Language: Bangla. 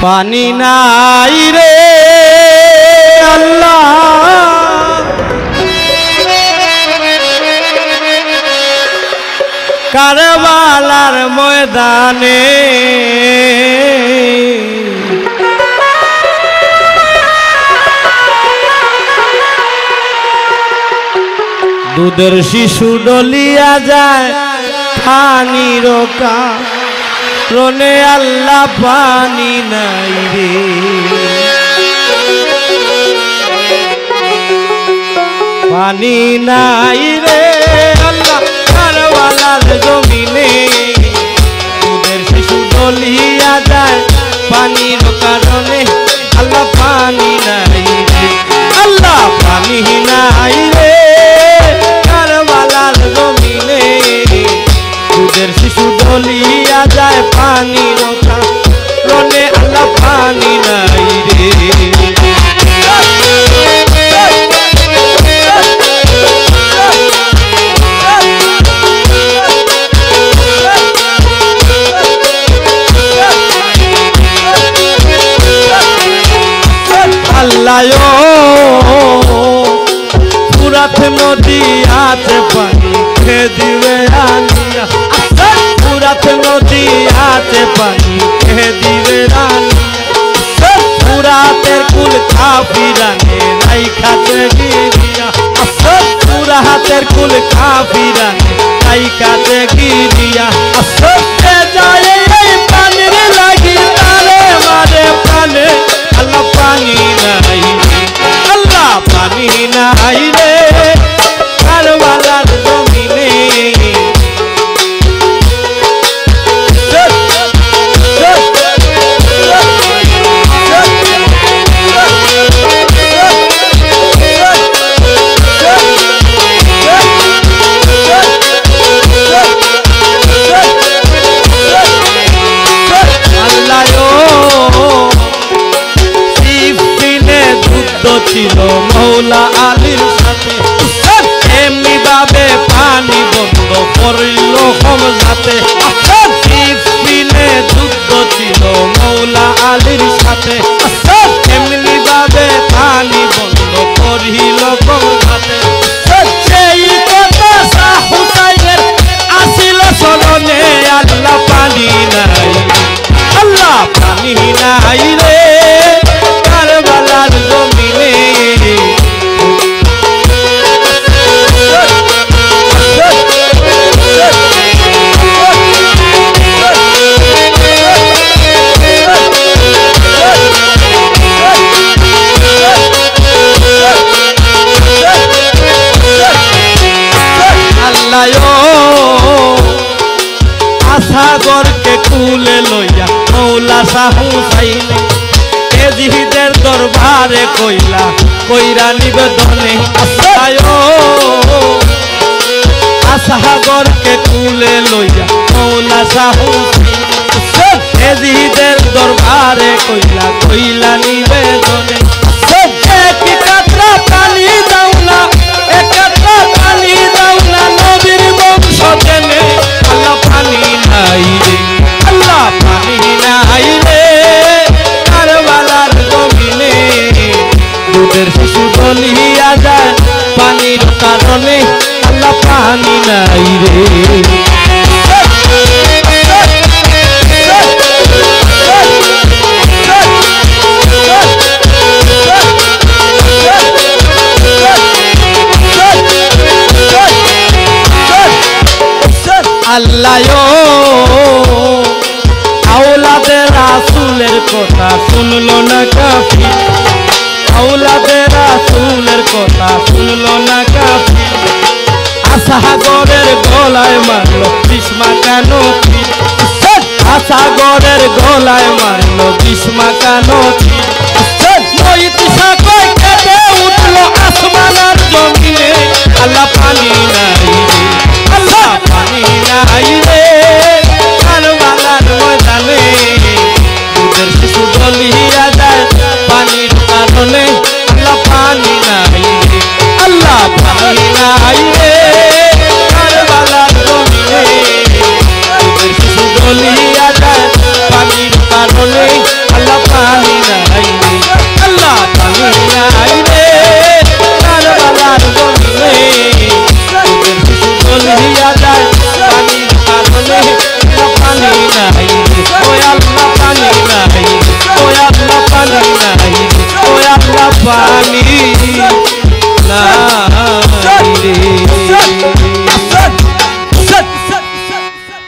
পানি নাই রে আল্লাহ কারবালার ময়দানে দুধের শিশু ডলিয়া যায় পানির কারণে আল্লাহ পানি নাই রে পানি নাই রে আল্লাহ কারবালার জমিনে দুধের শিশু ডলিয়া যায় পানির কারণে আল্লাহ পানি নাই রে আল্লাহ পানি নাই রে কারবালার জমিনে দুধের শিশু ডলিয়া যায় পানির কারণে আল্লাহ পানি নাই রে ফুরাত নদী আছে পানি খেয়ে দিবে রানিয়া ফুরাত নদী আছে পানি খেয়ে দিবে রানিয়া ফুরাতের কুল কাফিরানে রাইখাতে গিরিয়া ফুরাতের কুল কাফিরানে রাইখাতে গিরিয়া আসতে যায় এই পানির লাগি তারে মারে প্রাণে আল্লাহ পানি নাই আল্লাহ পানি নাই রে কারবালার জমিনে ছিল মৌলা আলীর সাথে এমনি ভাবে পানি বন্ধ করল হমজাতে ফিলিস্তিনে যুদ্ধ ছিল মৌলা আলীর সাথে এমনি ভাবে পানি বন্ধ করিল হমজাতে সেই কথা শাহ হুসাইনের আসিল স্মরণে আল্লাহ পানি নাই আল্লাহ পানি নাই রে কারবালার জমিনে সাগরকে কুলে লইয়া মৌলা শাহ হুসাইনে এজিদের দরবারে কইরা নিবেদনে সাগরকে কুলে লইয়া মৌলা শাহ হুসাইনে এজিদের দরবারে কইলা নিবেদনে কি কাতরা পানি দাও না এক কাতরা পানি দাও না নবীর বংশ জেনে আল্লাহ পানি নাই রে আল্লাহ পানি নাই রে কারবালার জমিনে দুধের শিশু ডলিয়া যায় পানির কারণে আল্লাহ পানি নাই রে আল্লাহ আওলাদে রাসূলের কথা শুনলো না কাফির আওলাদে রাসূলের কথা শুনলো না কাফির সাগরের গলায় মারলো বিস্মা কেন সাগরের গলায় মারলো বিস্মা কেন